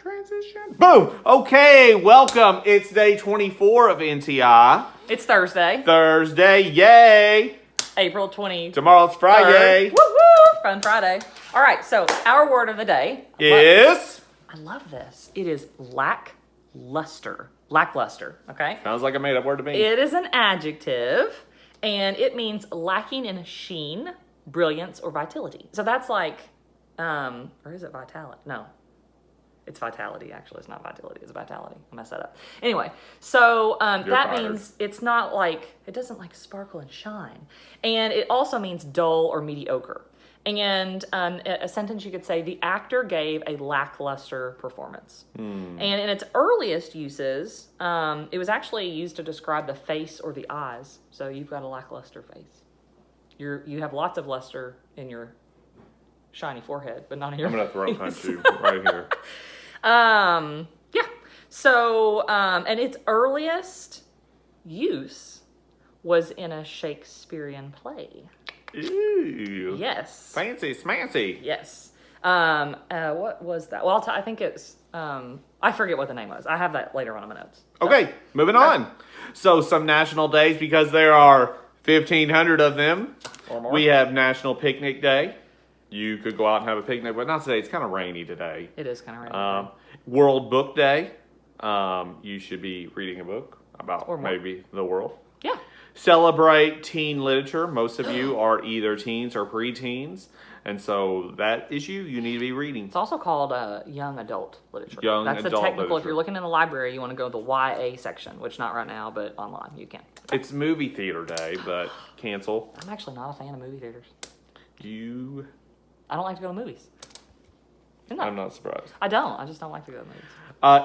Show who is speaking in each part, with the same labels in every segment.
Speaker 1: transition. Boom. Okay, welcome. It's day 24 of NTI.
Speaker 2: It's Thursday.
Speaker 1: Yay.
Speaker 2: April 20.
Speaker 1: Tomorrow's Friday.
Speaker 2: Woo woo! Fun Friday. All right, so our word of the day
Speaker 1: is...
Speaker 2: I love this. It is lackluster. Lackluster, okay?
Speaker 1: Sounds like a made-up word to me.
Speaker 2: It is an adjective, and it means lacking in sheen, brilliance, or vitality. So that's like, or is it vitality? No. It's vitality, actually. It's not vitality. It's vitality. I messed that up. Anyway, so that
Speaker 1: fired.
Speaker 2: means it's not like, it doesn't like sparkle and shine. And it also means dull or mediocre. And a sentence you could say, the actor gave a lackluster performance. And in its earliest uses, it was actually used to describe the face or the eyes. So you've got a lackluster face. You have lots of luster in your shiny forehead, but not in your
Speaker 1: I'm going to throw punch you right here.
Speaker 2: Yeah. So, and its earliest use was in a Shakespearean play.
Speaker 1: Ooh.
Speaker 2: Yes.
Speaker 1: Fancy smancy.
Speaker 2: Yes. What was that? Well, I think it's, I forget what the name was. I have that later on in my notes. So.
Speaker 1: Okay, moving on. So some national days, because there are 1,500 of them.
Speaker 2: Or more.
Speaker 1: We have National Picnic Day. You could go out and have a picnic, but not today. It's kind of rainy today.
Speaker 2: It is kind of rainy.
Speaker 1: World Book Day. You should be reading a book about
Speaker 2: Or more.
Speaker 1: maybe the world.
Speaker 2: Yeah.
Speaker 1: Celebrate teen literature. Most of you are either teens or preteens. And so that issue you need to be reading.
Speaker 2: It's also called young adult literature. That's the
Speaker 1: adult
Speaker 2: technical.
Speaker 1: literature.
Speaker 2: If you're looking in the library, you want to go to the YA section, which not right now, but online you can.
Speaker 1: It's movie theater day, but cancel.
Speaker 2: I'm actually not a fan of movie theaters. I don't like to go to movies.
Speaker 1: I'm not surprised.
Speaker 2: I don't. I just don't like to go to movies.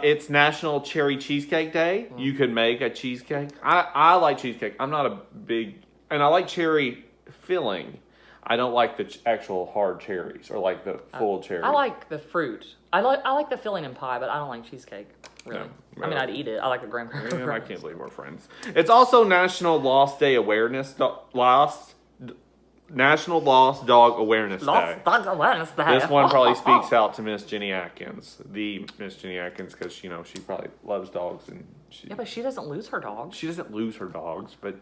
Speaker 1: It's National Cherry Cheesecake Day. You can make a cheesecake. I like cheesecake. I'm not a big... And I like cherry filling. I don't like the actual hard cherries or like the full cherry.
Speaker 2: I like the fruit. I like the filling in pie, but I don't like cheesecake. Really.
Speaker 1: No.
Speaker 2: I mean, I'd eat it. I like the graham cracker.
Speaker 1: Man, I can't believe we're friends. It's also National Lost Day Awareness. National Lost Dog Awareness Day.
Speaker 2: Lost Dog Awareness Day.
Speaker 1: This one probably speaks out to Miss Jenny Atkins, the Miss Jenny Atkins, because she probably loves dogs and
Speaker 2: Yeah, but she doesn't lose her dogs.
Speaker 1: she doesn't lose her dogs. But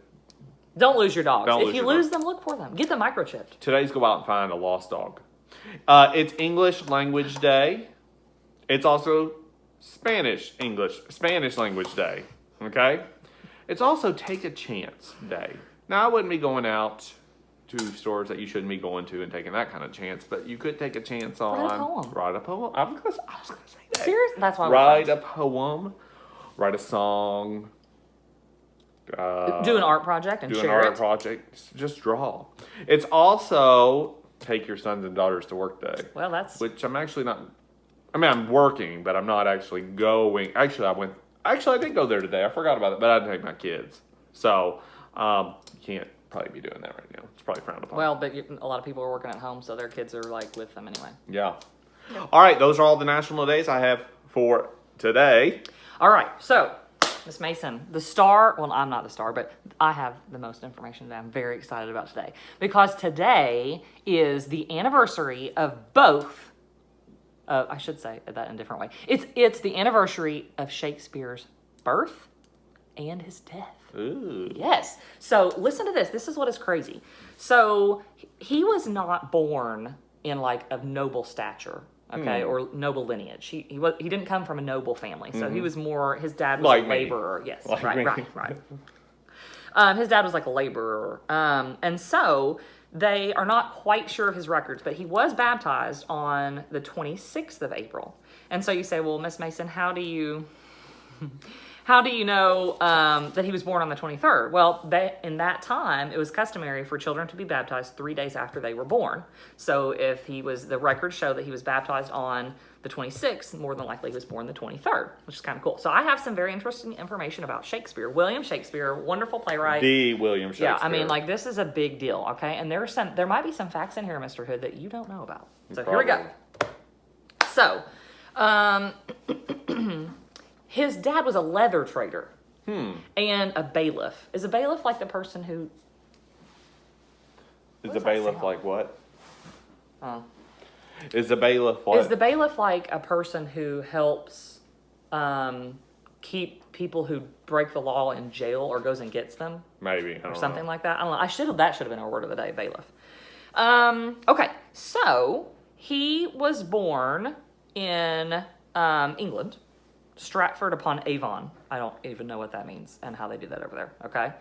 Speaker 2: Don't lose your dogs.
Speaker 1: Don't
Speaker 2: If
Speaker 1: lose
Speaker 2: you
Speaker 1: your
Speaker 2: lose
Speaker 1: dogs.
Speaker 2: them, look for them. Get them microchipped.
Speaker 1: today's go out and find a lost dog. It's English Language Day. It's also Spanish Language Day. Okay. It's also Take a Chance Day. Now I wouldn't be going out to stores that you shouldn't be going to and taking that kind of chance, but you could take a chance on write a poem. I was gonna say that.
Speaker 2: Seriously? That's why
Speaker 1: Write a poem, write a song,
Speaker 2: do an art project and
Speaker 1: do an
Speaker 2: share
Speaker 1: art
Speaker 2: it.
Speaker 1: project. Just draw. It's also Take Your Sons and Daughters to Work Day.
Speaker 2: Well, that's...
Speaker 1: Which I'm actually not. I mean, I'm working, but I'm not actually going. Actually, I did go there today. I forgot about it, but I didn't take my kids. So, you can't probably be doing that right now. It's probably frowned upon.
Speaker 2: Well, but a lot of people are working at home, so their kids are like with them anyway.
Speaker 1: Yeah. All right, those are all the national days I have for today.
Speaker 2: All right, so Miss Mason, the star. Well, I'm not the star, but I have the most information that I'm very excited about today because today is the anniversary of both. I should say that in a different way. It's the anniversary of Shakespeare's birth and his death.
Speaker 1: Ooh.
Speaker 2: Yes. So listen to this. This is what is crazy. So he was not born in like of noble stature, okay, or noble lineage. He didn't come from a noble family. So he was more. His dad was
Speaker 1: Like
Speaker 2: a
Speaker 1: me.
Speaker 2: laborer. Yes.
Speaker 1: Like
Speaker 2: right.
Speaker 1: me.
Speaker 2: Right. His dad was like a laborer, and so they are not quite sure of his records. But he was baptized on the 26th of April. And so you say, well, Miss Mason, how do you know that he was born on the 23rd? Well, in that time, it was customary for children to be baptized 3 days after they were born. So if the records show that he was baptized on the 26th, more than likely he was born the 23rd, which is kind of cool. So I have some very interesting information about Shakespeare. William Shakespeare, wonderful playwright.
Speaker 1: The William Shakespeare.
Speaker 2: Yeah, I mean, like, this is a big deal, okay? And there might be some facts in here, Mr. Hood, that you don't know about. So here we go. So, his dad was a leather trader and a bailiff. Is a bailiff like the person who...
Speaker 1: Is a bailiff like what? Is the bailiff what?
Speaker 2: Is the bailiff like a person who helps keep people who break the law in jail or goes and gets them?
Speaker 1: Maybe. I don't
Speaker 2: Or something
Speaker 1: know.
Speaker 2: like that. I don't know. That should have been our word of the day, bailiff. Okay, so he was born in England, Stratford upon Avon. I don't even know what that means and how they do that over there. Okay,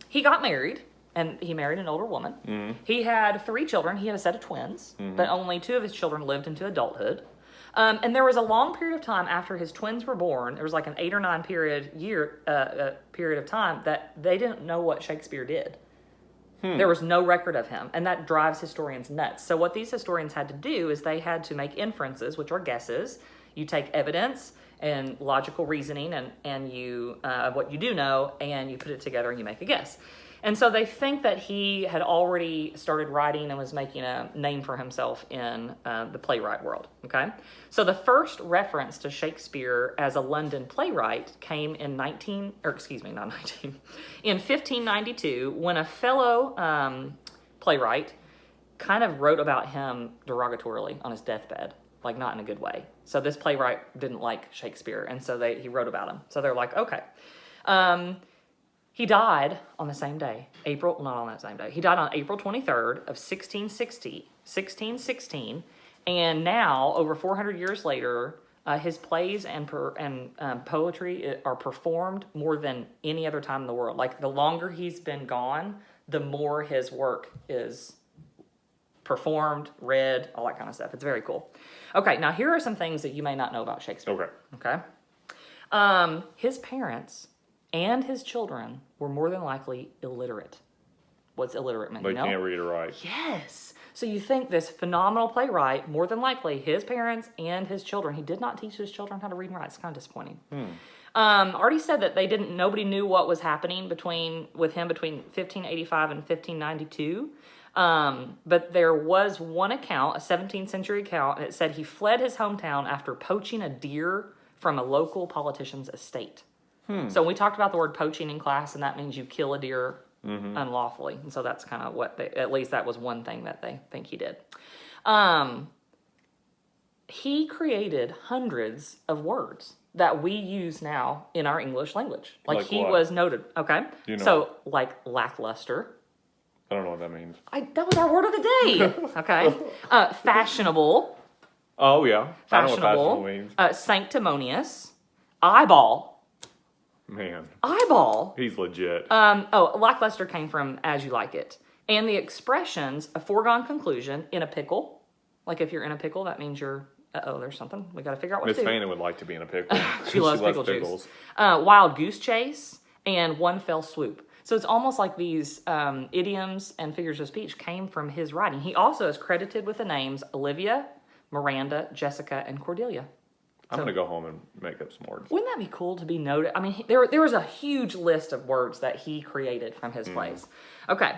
Speaker 2: he got married. And he married an older woman.
Speaker 1: Mm-hmm.
Speaker 2: He had 3 children. He had a set of twins, but only 2 of his children lived into adulthood. And there was a long period of time after his twins were born. There was like an 8 or 9 period of time that they didn't know what Shakespeare did. There was no record of him, and that drives historians nuts. So what these historians had to do is they had to make inferences, which are guesses. You take evidence and logical reasoning and you what you do know, and you put it together and you make a guess. And so they think that he had already started writing and was making a name for himself in the playwright world. Okay, so the first reference to Shakespeare as a London playwright came in 1592, when a fellow playwright kind of wrote about him derogatorily on his deathbed, like not in a good way. So this playwright didn't like Shakespeare, and so he wrote about him. So they're like, okay. He died on the same day, He died on April 23rd of 1616, and now, over 400 years later, his plays and poetry are performed more than any other time in the world. Like, the longer he's been gone, the more his work is performed, read, all that kind of stuff. It's very cool. Okay, now here are some things that you may not know about Shakespeare. Okay? His parents and his children were more than likely illiterate. What's illiterate mean?
Speaker 1: They can't read or write.
Speaker 2: Yes. So you think this phenomenal playwright, more than likely his parents and his children, he did not teach his children how to read and write. It's kind of disappointing. Already said that nobody knew what was happening with him between 1585 and 1592. But there was one account, a 17th century account, and it said he fled his hometown after poaching a deer from a local politician's estate. So we talked about the word poaching in class, and that means you kill a deer unlawfully. And so that's kind of at least that was one thing that they think he did. He created hundreds of words that we use now in our English language. Like he
Speaker 1: what?
Speaker 2: was noted, okay?
Speaker 1: You know.
Speaker 2: So, like lackluster.
Speaker 1: I don't know what that means.
Speaker 2: That was our word of the day, okay? Fashionable.
Speaker 1: Oh, yeah. I know what
Speaker 2: Fashionable.
Speaker 1: means.
Speaker 2: Sanctimonious. Eyeball.
Speaker 1: Man.
Speaker 2: Eyeball.
Speaker 1: He's legit.
Speaker 2: Lackluster came from as you like it. And the expressions, a foregone conclusion, in a pickle. Like if you're in a pickle, that means you're, there's something. We got to figure out what
Speaker 1: Miss
Speaker 2: to do.
Speaker 1: Fanny would like to be in a pickle.
Speaker 2: She loves pickle
Speaker 1: pickles.
Speaker 2: juice. Wild goose chase and one fell swoop. So it's almost like these idioms and figures of speech came from his writing. He also is credited with the names Olivia, Miranda, Jessica, and Cordelia.
Speaker 1: I'm going to go home and make up some words.
Speaker 2: Wouldn't that be cool to be noted? I mean, there was a huge list of words that he created from his plays. Okay.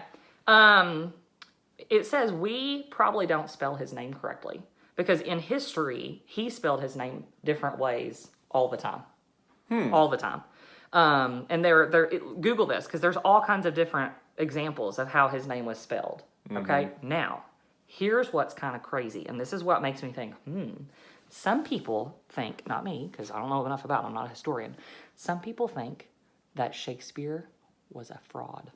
Speaker 2: It says we probably don't spell his name correctly because in history, he spelled his name different ways all the time. All the time. And Google this because there's all kinds of different examples of how his name was spelled. Okay. Now, here's what's kind of crazy. And this is what makes me think, some people think, not me, because I don't know enough about him, I'm not a historian. Some people think that Shakespeare was a fraud.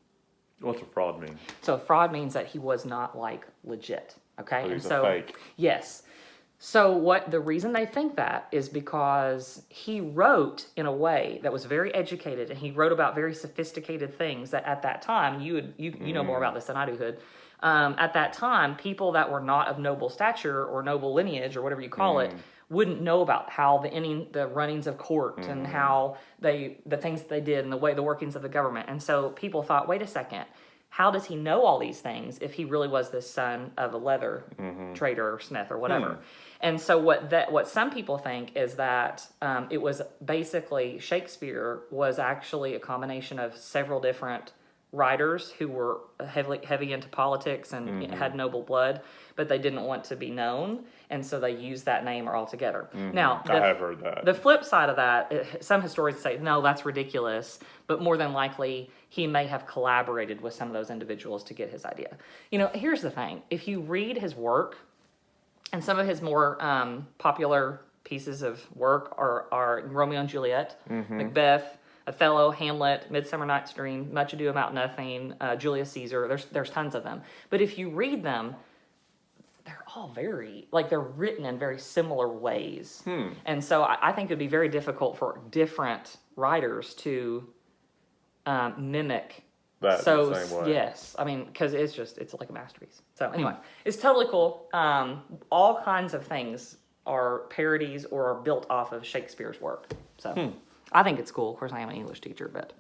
Speaker 1: What's a fraud mean?
Speaker 2: So a fraud means that he was not like legit. Okay?
Speaker 1: So he's a fake.
Speaker 2: Yes. So the reason they think that is because he wrote in a way that was very educated, and he wrote about very sophisticated things that at that time, you know more about this than I do, Hood. At that time, people that were not of noble stature or noble lineage or whatever you call it wouldn't know about how the runnings of court and how the things that they did and the workings of the government. And so people thought, wait a second, how does he know all these things if he really was the son of a leather trader or smith or whatever? And so what some people think is that it was basically Shakespeare was actually a combination of several different writers who were heavy into politics and had noble blood, but they didn't want to be known, and so they used that name altogether. Now,
Speaker 1: I have heard that.
Speaker 2: The flip side of that, some historians say, no, that's ridiculous, but more than likely, he may have collaborated with some of those individuals to get his idea. You know, here's the thing. If you read his work, And some of his more popular pieces of work are Romeo and Juliet, Macbeth, Othello, Hamlet, Midsummer Night's Dream, Much Ado About Nothing, Julius Caesar. There's tons of them. But if you read them, they're all they're written in very similar ways. And so I think it'd be very difficult for different writers to mimic
Speaker 1: That
Speaker 2: so
Speaker 1: the same way.
Speaker 2: yes, I mean, because it's like a masterpiece. So anyway, it's totally cool. All kinds of things are parodies or are built off of Shakespeare's work. So I think it's cool. Of course, I am an English teacher, but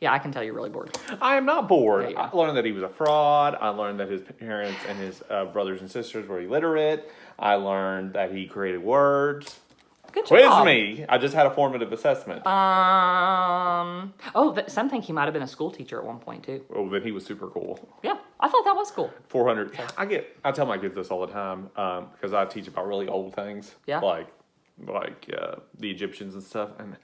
Speaker 2: yeah, I can tell you're really bored.
Speaker 1: I am not bored.
Speaker 2: There you go.
Speaker 1: I learned that he was a fraud. I learned that his parents and his brothers and sisters were illiterate. I learned that he created words.
Speaker 2: Good
Speaker 1: Quiz
Speaker 2: job.
Speaker 1: me. I just had a formative assessment.
Speaker 2: Some think he might have been a school teacher at one point too.
Speaker 1: Oh, then he was super cool.
Speaker 2: Yeah, I thought that was cool.
Speaker 1: 400. I tell my kids this all the time because I teach about really old things.
Speaker 2: Yeah.
Speaker 1: Like the Egyptians and stuff. And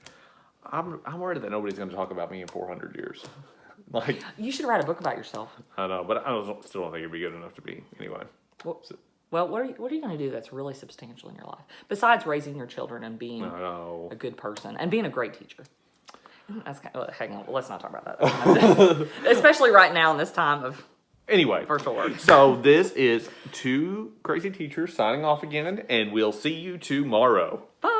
Speaker 1: I'm worried that nobody's going to talk about me in 400 years. Like,
Speaker 2: You should write a book about yourself.
Speaker 1: I know, but still don't think it'd be good enough to be anyway.
Speaker 2: Well, what are you going to do that's really substantial in your life besides raising your children and being
Speaker 1: I know.
Speaker 2: a good person and being a great teacher? That's hang on, let's not talk about that. Especially right now in this time of
Speaker 1: Anyway,
Speaker 2: virtual work.
Speaker 1: so this is two crazy teachers signing off again, and we'll see you tomorrow.
Speaker 2: Bye.